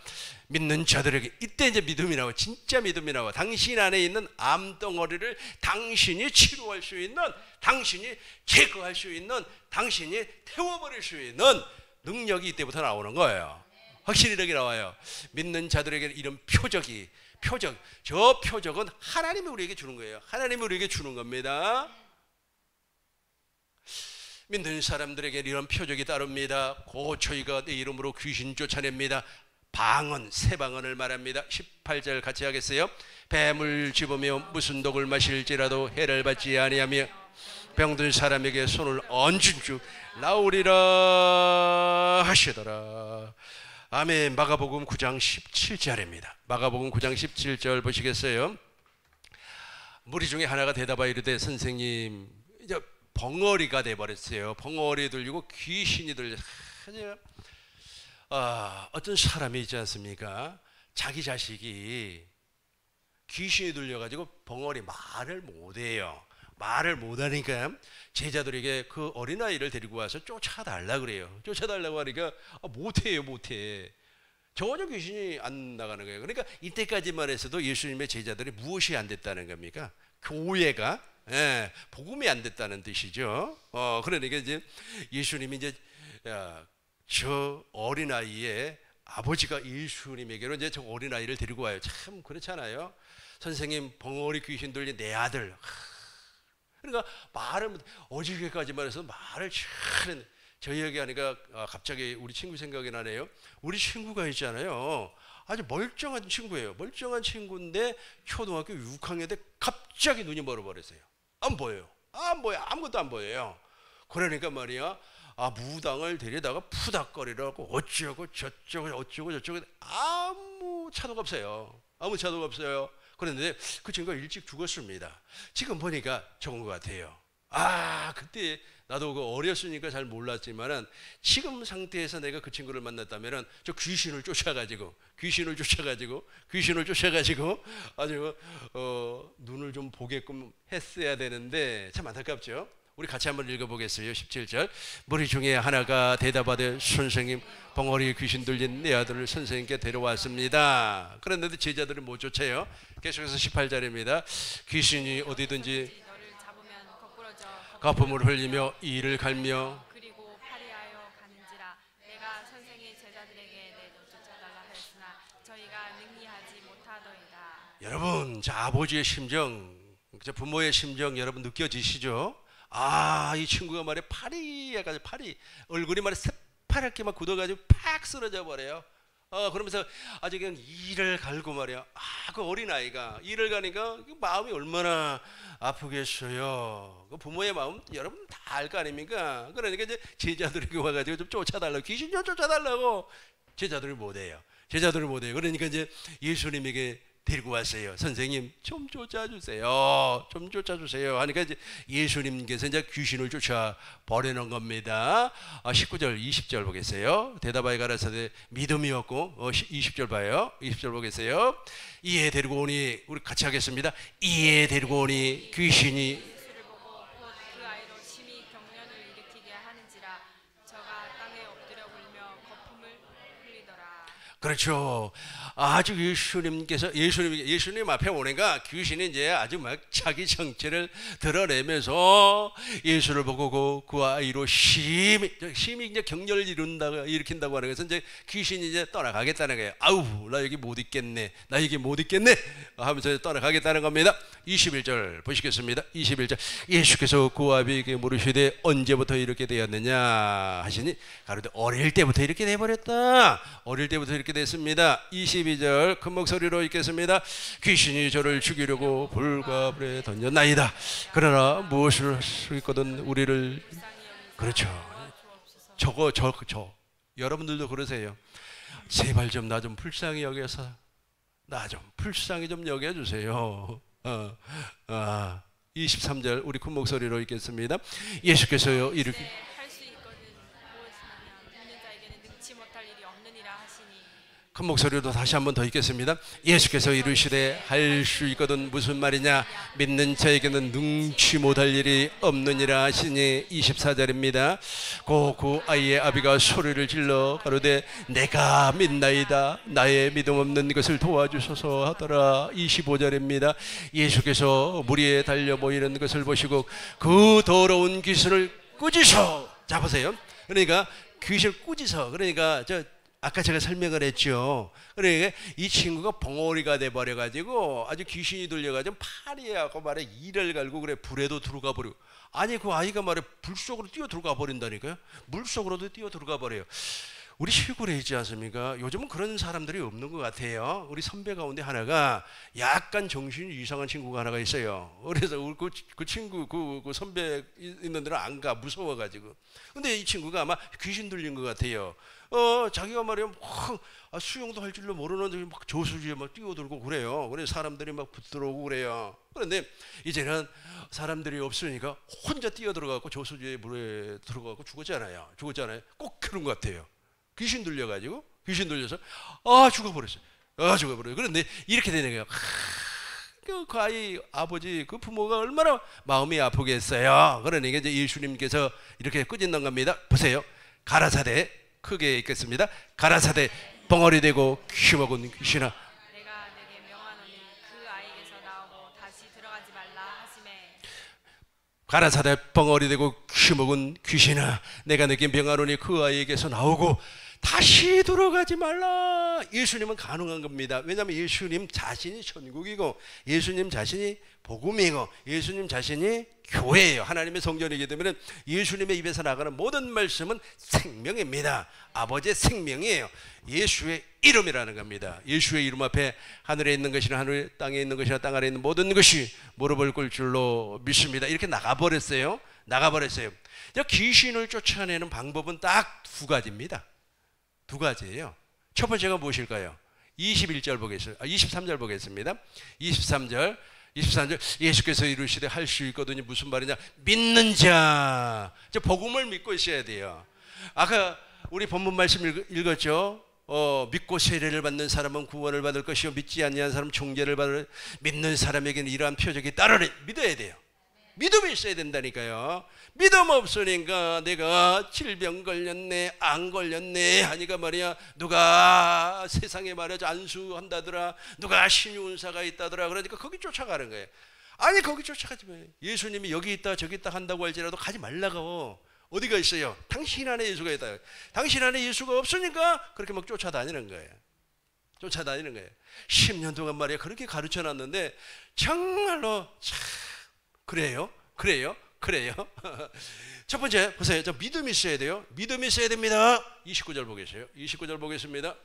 믿는 자들에게, 이때 이제 믿음이 나와. 진짜 믿음이 나와. 당신 안에 있는 암덩어리를 당신이 치료할 수 있는, 당신이 제거할 수 있는, 당신이 태워버릴 수 있는 능력이 이때부터 나오는 거예요. 확실히 이렇게 나와요. 믿는 자들에게 이런 표적, 저 표적은 하나님이 우리에게 주는 거예요. 하나님이 우리에게 주는 겁니다. 믿는 사람들에게 이런 표적이 따릅니다. 곧 저희가 내 이름으로 귀신 쫓아냅니다. 방언, 새 방언을 말합니다. 18절 같이 하겠어요? 뱀을 집으며 무슨 독을 마실지라도 해를 받지 아니하며 병든 사람에게 손을 얹은 주 나오리라 하시더라. 아멘. 마가복음 9장 17절입니다. 마가복음 9장 17절 보시겠어요? 무리 중에 하나가 대답하여 이르되 선생님, 이제 벙어리가 돼버렸어요. 벙어리 들리고 귀신이 들려. 어떤 사람이 있지 않습니까? 자기 자식이 귀신이 들려가지고 벙어리 말을 못해요. 말을 못하니까 제자들에게 그 어린아이를 데리고 와서 쫓아달라 그래요. 쫓아달라고 하니까 못해. 전혀 귀신이 안 나가는 거예요. 그러니까 이때까지만 해서도 예수님의 제자들이 무엇이 안 됐다는 겁니까? 교회가 복음이 안 됐다는 뜻이죠. 그러니까 이제 예수님이 이제 저 어린아이의 아버지가 예수님에게로 이제 저 어린아이를 데리고 와요. 참 그렇잖아요. 선생님, 벙어리 귀신 들린 내 아들. 그러니까 말을 어저께까지만 해서 말을 잘, 저희 얘기하니까 갑자기 우리 친구 생각이 나네요. 우리 친구가 있잖아요. 아주 멀쩡한 친구예요. 멀쩡한 친구인데 초등학교 6학년 때 갑자기 눈이 멀어버렸어요. 안 보여요. 아무것도 안 보여요. 그러니까 말이야, 무당을 데려다가 푸닥거리라고 어쩌고 저쩌고 아무 차도가 없어요. 그런데 그 친구가 일찍 죽었습니다. 지금 보니까 좋은 것 같아요. 그때 나도 그 어렸으니까 잘 몰랐지만은 지금 상태에서 내가 그 친구를 만났다면은 저 귀신을 쫓아가지고 아주 눈을 좀 보게끔 했어야 되는데 참 안타깝죠. 우리 같이 한번 읽어보겠어요. 17절. 무리 중에 하나가 대답하되 선생님, 벙어리 귀신 들린 내 아들을 선생님께 데려왔습니다. 그런데 제자들이 못 쫓아요. 계속해서 18절입니다. 귀신이 어디든지 너를 잡으면 거품을 흘리며 이를 갈며 그리고 파리하여 가는지라. 내가 선생의 제자들에게 내도 쫓아달라 하였으나 저희가 능히하지 못하더이다. 여러분, 자, 아버지의 심정, 저 부모의 심정 여러분 느껴지시죠? 아, 이 친구가 말이야 파리해가지고 얼굴이 말이야 새파랗게 막 굳어가지고 팍 쓰러져 버려요. 그러면서 아주 그냥 이를 갈고 말이야. 그 어린아이가 이를 가니까 마음이 얼마나 아프겠어요. 그 부모의 마음 여러분 다 알 거 아닙니까? 그러니까 이제 제자들에게 와가지고 좀 쫓아달라고, 귀신 좀 쫓아달라고. 제자들이 못해요. 그러니까 이제 예수님에게 데리고 왔어요. 선생님 좀 쫓아주세요. 하니까 이제 예수님께서 이제 귀신을 쫓아 버리는 겁니다. 19절 20절 보겠어요. 대답하여 가라사대 믿음이 없고 20절 봐요. 20절 보겠어요. 이에 데리고 오니, 우리 같이 하겠습니다. 이에 데리고 오니 귀신이 예수를 보고 곧 그 아이로 심히 경련을 일으키게 하는지라. 저가 땅에 엎드려 굴며 거품을 흘리더라. 그렇죠. 아주 예수님 앞에 오니까 귀신이 이제 아주 막 자기 정체를 드러내면서 예수를 보고 그 아이로 심히 이제 경련을 일으킨다고 하는 것은 이제 귀신이 이제 떠나가겠다는 거예요. 아우, 나 여기 못 있겠네 하면서 떠나가겠다는 겁니다. 21절 보시겠습니다. 21절 예수께서 그 아비에게 물으시되 언제부터 이렇게 되었느냐 하시니 가로되 어릴 때부터 이렇게 돼버렸다. 어릴 때부터 이렇게 됐습니다. 22절 큰 목소리로 읽겠습니다. 귀신이 저를 죽이려고 불과 불에 던졌나이다. 그러나 무엇을 할 수 있거든 우리를. 그렇죠. 저 여러분들도 그러세요. 제발 좀 나 좀 불쌍히 여겨서 나 좀 불쌍히 좀 여겨주세요. 23절 우리 큰 목소리로 읽겠습니다. 예수께서요 이렇게 할 수 있거든 무엇이냐. 믿는 자에게는 능치 못할 일이 없느니라 하시니. 큰 목소리로 다시 한번 더 읽겠습니다. 예수께서 이르시되 할 수 있거든 무슨 말이냐. 믿는 자에게는 능치 못할 일이 없느니라 하시니. 24절입니다. 그 아이의 아비가 소리를 질러 가로되 내가 믿나이다. 나의 믿음 없는 것을 도와주소서 하더라. 25절입니다. 예수께서 물 위에 달려 모이는 것을 보시고 그 더러운 귀신을 꾸짖어. 자 보세요. 그러니까 귀신을 꾸짖어. 그러니까 아까 제가 설명을 했죠. 그러니까 이 친구가 벙어리가 돼버려가지고 아주 귀신이 들려가지고 파리하고 말해 이를 갈고 그래 불에도 들어가 버리고. 아니 그 아이가 말해 불 속으로 뛰어 들어가 버린다니까요. 물 속으로도 뛰어 들어가 버려요. 우리 시골에 있지 않습니까? 요즘은 그런 사람들이 없는 것 같아요. 우리 선배 가운데 하나가 약간 정신이 이상한 친구가 하나가 있어요. 그래서 그 친구 그 선배 있는 데는 안 가, 무서워가지고. 근데 이 친구가 아마 귀신 들린 것 같아요. 자기가 말이야 수영도 할 줄로 모르는데 막 저수지에 막 뛰어들고 그래요. 그래서 사람들이 막 붙들어오고 그래요. 그런데 이제는 사람들이 없으니까 혼자 뛰어들어가고 저수지에 물에 들어가고 죽었잖아요. 꼭 그런 것 같아요. 귀신 들려서 죽어버렸어요. 그런데 이렇게 되는 거예요. 그 아이 아버지 그 부모가 얼마나 마음이 아프겠어요. 그러니까 이제 예수님께서 이렇게 꾸짖는 겁니다. 보세요. 가라사대 크게 읽겠습니다. 가라사대 벙어리 되고 귀먹은 귀신아. 내가 내게 명하노니 그 아이에게서 나오고 다시 들어가지 말라 하시매. 가라사대 벙어리 되고 귀먹은 귀신아. 내가 내게 명하노니 그 아이에게서 나오고 다시 들어가지 말라. 예수님은 가능한 겁니다. 왜냐하면 예수님 자신이 천국이고 예수님 자신이 복음이고 예수님 자신이 교회예요. 하나님의 성전이기 때문에 예수님의 입에서 나가는 모든 말씀은 생명입니다. 아버지의 생명이에요. 예수의 이름이라는 겁니다. 예수의 이름 앞에 하늘에 있는 것이나 하늘 땅에 있는 것이나 땅 아래에 있는 모든 것이 무릎을 꿇을 줄로 믿습니다. 이렇게 나가버렸어요. 귀신을 쫓아내는 방법은 딱 두 가지입니다. 두 가지예요. 첫 번째가 무엇일까요? 23절 보겠습니다. 23절 예수께서 이르시되 할 수 있거든요. 무슨 말이냐? 믿는 자. 복음을 믿고 있어야 돼요. 아까 우리 본문 말씀 읽었죠? 믿고 세례를 받는 사람은 구원을 받을 것이요 믿지 아니한 사람은 종죄를 받을. 믿는 사람에게는 이러한 표적이 따르니 믿어야 돼요. 믿음이 있어야 된다니까요. 믿음 없으니까 내가 질병 걸렸네 안 걸렸네 하니까 말이야 누가 세상에 말이야 안수한다더라 누가 신유운사가 있다더라 그러니까 거기 쫓아가는 거예요. 아니 거기 쫓아가지 마. 예수님이 여기 있다 저기 있다 한다고 할지라도 가지 말라고. 어디가 있어요? 당신 안에 예수가 있다. 당신 안에 예수가 없으니까 그렇게 막 쫓아다니는 거예요. 쫓아다니는 거예요. 10년 동안 말이야 그렇게 가르쳐놨는데 정말로 참 그래요? 첫 번째 보세요. 저 믿음이 있어야 돼요. 믿음이 있어야 됩니다. 29절 보겠어요. 29절 보겠습니다.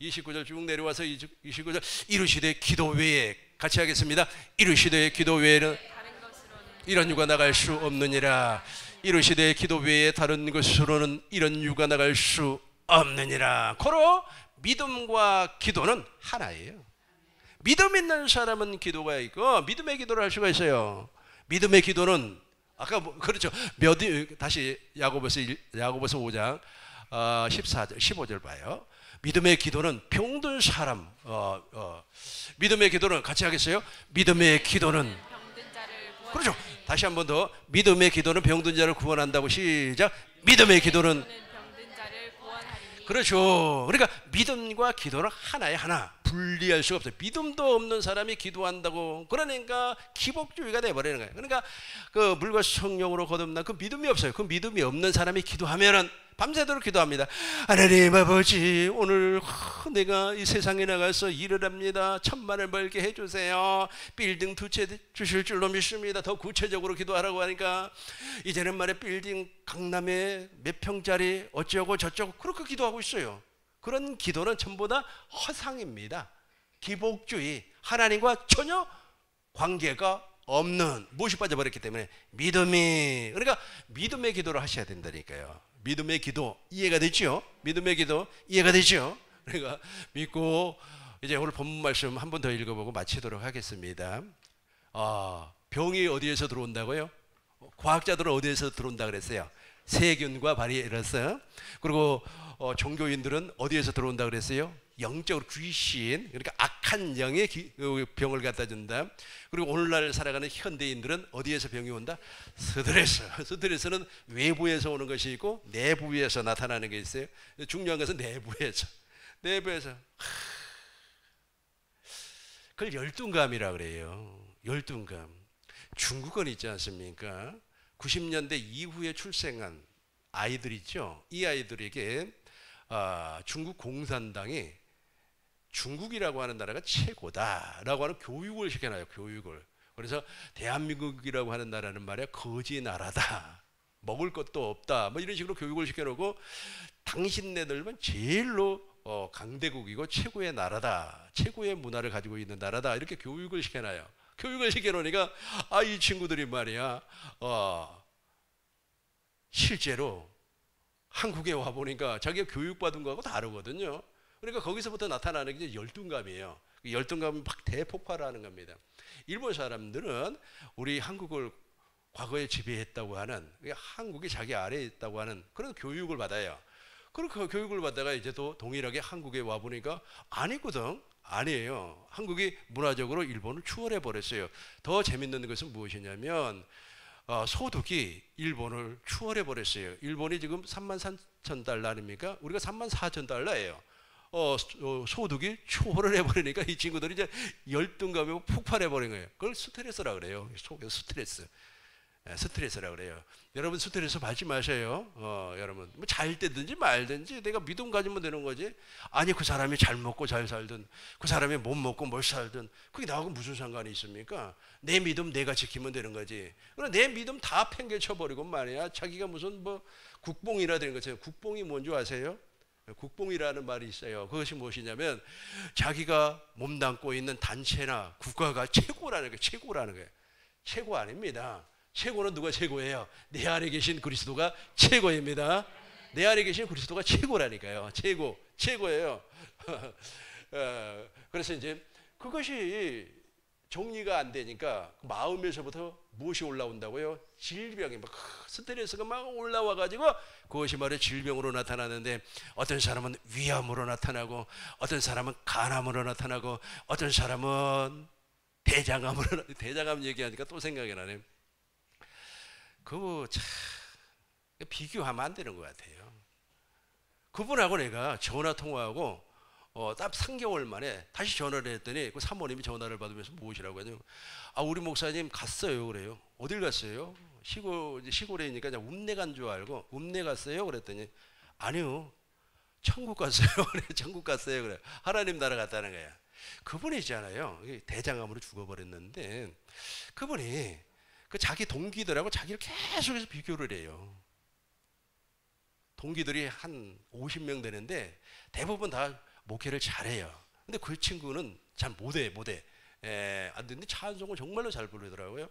29절 쭉 내려와서 29절 이르시되 기도 외에 같이 하겠습니다. 이르시되 기도 외에는 이런 유가 나갈 수 없느니라. 이르시되 기도 외에 다른 것으로는 이런 유가 나갈 수 없느니라. 고로 믿음과 기도는 하나예요. 믿음 있는 사람은 기도가 있고 믿음의 기도를 할 수가 있어요. 믿음의 기도는 아까 그렇죠. 다시 야고보서 5장 14절 15절 봐요. 믿음의 기도는 병든 사람 믿음의 기도는 같이 하겠어요? 믿음의 기도는 그렇죠. 다시 한 번 더 믿음의 기도는 병든 자를 구원한다고 시작. 믿음의 기도는 그렇죠. 그러니까 믿음과 기도는 하나에 하나 분리할 수가 없어요. 믿음도 없는 사람이 기도한다고 그러니까 기복주의가 돼버리는 거예요. 그러니까 그 물과 성령으로 거듭난 그 믿음이 없어요. 그 믿음이 없는 사람이 기도하면은 밤새도록 기도합니다. 하나님 아버지 오늘 내가 이 세상에 나가서 일을 합니다. 1,000만을 벌게 해주세요. 빌딩 2채 주실 줄로 믿습니다. 더 구체적으로 기도하라고 하니까 이제는 말에 빌딩 강남에 몇 평짜리 어쩌고 저쩌고 그렇게 기도하고 있어요. 그런 기도는 전부 다 허상입니다. 기복주의, 하나님과 전혀 관계가 없는 무엇이 빠져버렸기 때문에 믿음이 그러니까 믿음의 기도를 하셔야 된다니까요. 믿음의 기도 이해가 되죠? 믿음의 기도 이해가 되죠? 그러니까 믿고 이제 오늘 본문 말씀 한 번 더 읽어보고 마치도록 하겠습니다. 병이 어디에서 들어온다고요? 과학자들은 어디에서 들어온다 그랬어요? 세균과 바이러스. 그리고 종교인들은 어디에서 들어온다 그랬어요? 영적으로 귀신, 그러니까 악한 영의 병을 갖다 준다. 그리고 오늘날 살아가는 현대인들은 어디에서 병이 온다? 스트레스. 스트레스는 외부에서 오는 것이 있고 내부에서 나타나는 게 있어요. 중요한 것은 내부에서. 그걸 열등감이라 그래요. 열등감. 중국은 있지 않습니까? 90년대 이후에 출생한 아이들 있죠. 이 아이들에게 중국 공산당이 중국이라고 하는 나라가 최고다라고 하는 교육을 시켜놔요. 교육을. 그래서 대한민국이라고 하는 나라는 말이야 거지 나라다. 먹을 것도 없다. 뭐 이런 식으로 교육을 시켜놓고 당신네들만 제일로 강대국이고 최고의 나라다. 최고의 문화를 가지고 있는 나라다. 이렇게 교육을 시켜놔요. 교육을 시켜놓으니까 이 친구들이 말이야 실제로 한국에 와보니까 자기가 교육받은 거하고 다르거든요. 그러니까 거기서부터 나타나는 게 열등감이에요. 열등감이 막 대폭발하는 겁니다. 일본 사람들은 우리 한국을 과거에 지배했다고 하는 한국이 자기 아래에 있다고 하는 그런 교육을 받아요. 그렇게 교육을 받다가 이제 또 동일하게 한국에 와보니까 아니거든. 아니에요. 한국이 문화적으로 일본을 추월해 버렸어요. 더 재밌는 것은 무엇이냐면 소득이 일본을 추월해 버렸어요. 일본이 지금 33,000달러 아닙니까? 우리가 34,000달러예요. 소득이 초월을 해버리니까 이 친구들이 이제 열등감이 폭발해 버린 거예요. 그걸 스트레스라 그래요. 속에서 스트레스라 그래요. 여러분 스트레스 받지 마세요. 여러분 뭐 잘 되든지 말든지 내가 믿음 가지면 되는 거지. 아니 그 사람이 잘 먹고 잘 살든 그 사람이 못 먹고 못 살든 그게 나하고 무슨 상관이 있습니까? 내 믿음 내가 지키면 되는 거지. 그러나 내 믿음 다 팽개쳐 버리고 말이야. 자기가 무슨 뭐 국뽕이라는 것처럼. 국뽕이 뭔지 아세요? 국뽕이라는 말이 있어요. 그것이 무엇이냐면 자기가 몸담고 있는 단체나 국가가 최고라는 거예요. 최고라는 거예요. 최고 아닙니다. 최고는 누가 최고예요? 내 안에 계신 그리스도가 최고입니다. 내 안에 계신 그리스도가 최고라니까요. 최고예요. 그래서 이제 그것이 정리가 안 되니까 마음에서부터 무엇이 올라온다고요? 질병이 막 스트레스가 막 올라와 가지고 그것이 말해 질병으로 나타나는데 어떤 사람은 위암으로 나타나고 어떤 사람은 간암으로 나타나고 어떤 사람은 대장암 얘기하니까 또 생각이 나네. 그거 참 비교하면 안 되는 것 같아요. 그분하고 내가 전화 통화하고 딱 3개월 만에 다시 전화를 했더니 그 사모님이 전화를 받으면서 무엇이라고 하냐면, 우리 목사님 갔어요. 그래요. 어딜 갔어요? 시골에니까 그냥 읍내 간 줄 알고 읍내 갔어요. 그랬더니 아니요, 천국 갔어요. 그래, 천국 갔어요. 그래, 하나님 나라 갔다는 거야. 그분이 있잖아요, 대장암으로 죽어버렸는데, 그분이 그 자기 동기들하고 자기를 계속해서 비교를 해요. 동기들이 한 50명 되는데 대부분 다 목회를 잘해요. 근데 그 친구는 잘 못해. 안 되는데 찬송을 정말로 잘 부르더라고요.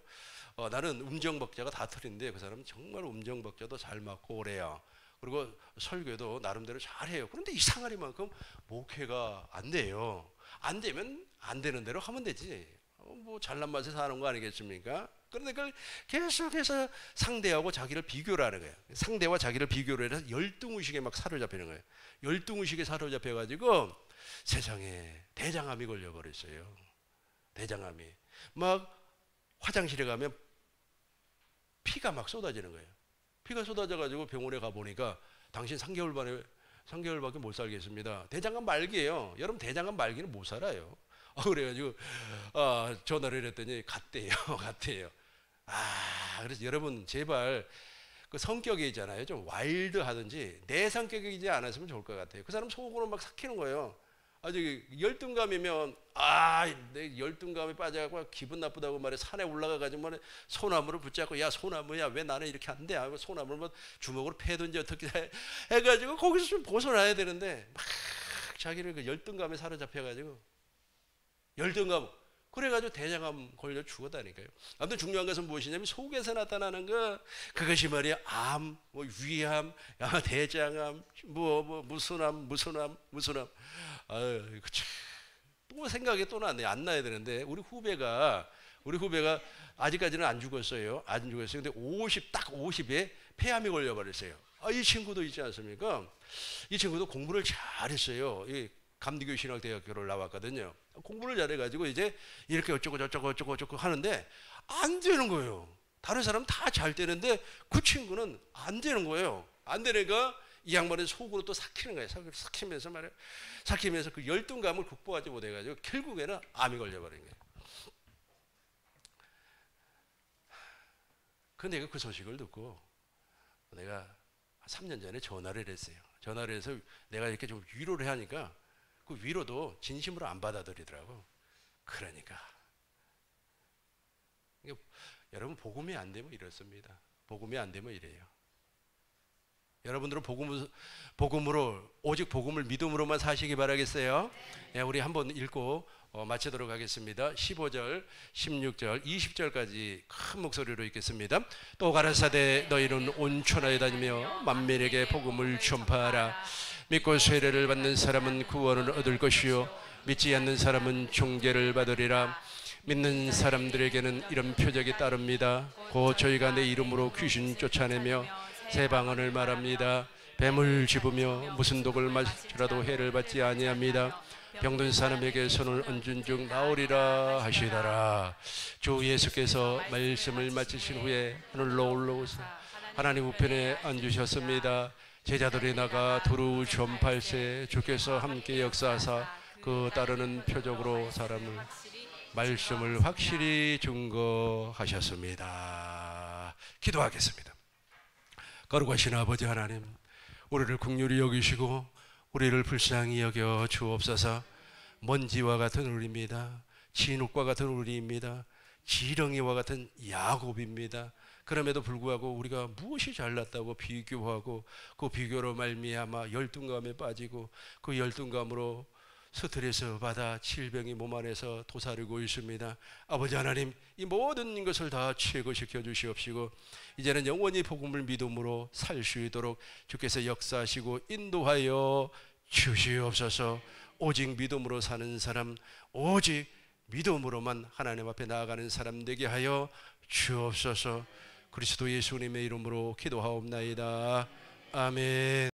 나는 음정박자가 다 틀린데 그 사람은 정말 음정박자도 잘 맞고 그래요. 그리고 설교도 나름대로 잘해요. 그런데 이상하리만큼 목회가 안 돼요. 안 되면 안 되는 대로 하면 되지. 뭐 잘난 맛에 사는 거 아니겠습니까? 그런데 그걸 계속해서 상대하고 자기를 비교를 하는 거예요. 상대와 자기를 비교를 해서 열등의식에 막 사로잡히는 거예요. 열등의식에 사로잡혀가지고 세상에 대장암이 걸려버렸어요. 대장암이. 막 화장실에 가면 피가 막 쏟아지는 거예요. 피가 쏟아져가지고 병원에 가보니까 당신 3개월밖에 못 살겠습니다. 대장암 말기예요. 여러분, 대장암 말기는 못 살아요. 그래가지고 전화를 했더니 갔대요. 갔대요. 그래서 여러분, 제발 그 성격이 있잖아요, 좀 와일드하든지 내 성격이지 않았으면 좋을 것 같아요. 그 사람 속으로 막 삭히는 거예요. 아주 열등감이면 내 열등감에 빠져갖고 기분 나쁘다고 말해 산에 올라가가지고 말해 소나무를 붙잡고, 야 소나무야 왜 나는 이렇게 안 돼? 하고 소나무를 뭐 주먹으로 패든지 어떻게 해가지고 거기서 좀 벗어나야 되는데 막 자기를 그 열등감에 사로잡혀가지고 열등감, 그래가지고 대장암 걸려 죽었다니까요. 아무튼 중요한 것은 무엇이냐면 속에서 나타나는 그것이 말이야 암, 뭐 위암, 대장암, 무슨 암. 또 생각이 또 나네. 안 나야 되는데 우리 후배가 아직까지는 안 죽었어요. 안 죽었어요. 근데 50에 폐암이 걸려버렸어요. 이 친구도 있지 않습니까? 이 친구도 공부를 잘했어요. 감리교 신학대학교를 나왔거든요. 공부를 잘해가지고 이제 이렇게 어쩌고 하는데 안 되는 거예요. 다른 사람은 다 잘 되는데 그 친구는 안 되는 거예요. 안 되니까 이 양반은 속으로 또 삭히는 거예요. 삭히면서 그 열등감을 극복하지 못해가지고 결국에는 암이 걸려버린 거예요. 근데 그 소식을 듣고 내가 3년 전에 전화를 했어요. 전화를 해서 내가 이렇게 좀 위로를 하니까 그 위로도 진심으로 안 받아들이더라고. 그러니까 여러분, 복음이 안 되면 이렇습니다. 복음이 안 되면 이래요. 여러분들은 복음으로 오직 복음을 믿음으로만 사시기 바라겠어요. 우리 한번 읽고 마치도록 하겠습니다. 15절, 16절, 20절까지 큰 목소리로 읽겠습니다. 또 가라사대 너희는 온 천하에 다니며 만민에게 복음을 전파하라. 믿고 세례를 받는 사람은 구원을 얻을 것이요 믿지 않는 사람은 종계를 받으리라. 믿는 사람들에게는 이런 표적이 따릅니다. 곧 저희가 내 이름으로 귀신 쫓아내며 새 방언을 말합니다. 뱀을 집으며 무슨 독을 마실지라도 해를 받지 아니합니다. 병든 사람에게 손을 얹은 중 나오리라 하시더라. 주 예수께서 말씀을 마치신 후에 하늘로 올라오사 하나님 우편에 앉으셨습니다. 제자들이 나가 두루 전파할세 주께서 함께 역사하사 그 따르는 표적으로 사람을 말씀을 확실히 증거하셨습니다. 기도하겠습니다. 거룩하신 아버지 하나님, 우리를 긍휼히 여기시고 우리를 불쌍히 여겨 주옵소서. 먼지와 같은 우리입니다. 진흙과 같은 우리입니다. 지렁이와 같은 야곱입니다. 그럼에도 불구하고 우리가 무엇이 잘났다고 비교하고 그 비교로 말미암아 열등감에 빠지고 그 열등감으로 스트레스 받아 질병이 몸 안에서 도사리고 있습니다. 아버지 하나님, 이 모든 것을 다 최고시켜 주시옵시고 이제는 영원히 복음을 믿음으로 살 수 있도록 주께서 역사하시고 인도하여 주시옵소서. 오직 믿음으로 사는 사람, 오직 믿음으로만 하나님 앞에 나아가는 사람 되게 하여 주옵소서. 그리스도 예수님의 이름으로 기도하옵나이다. 아멘.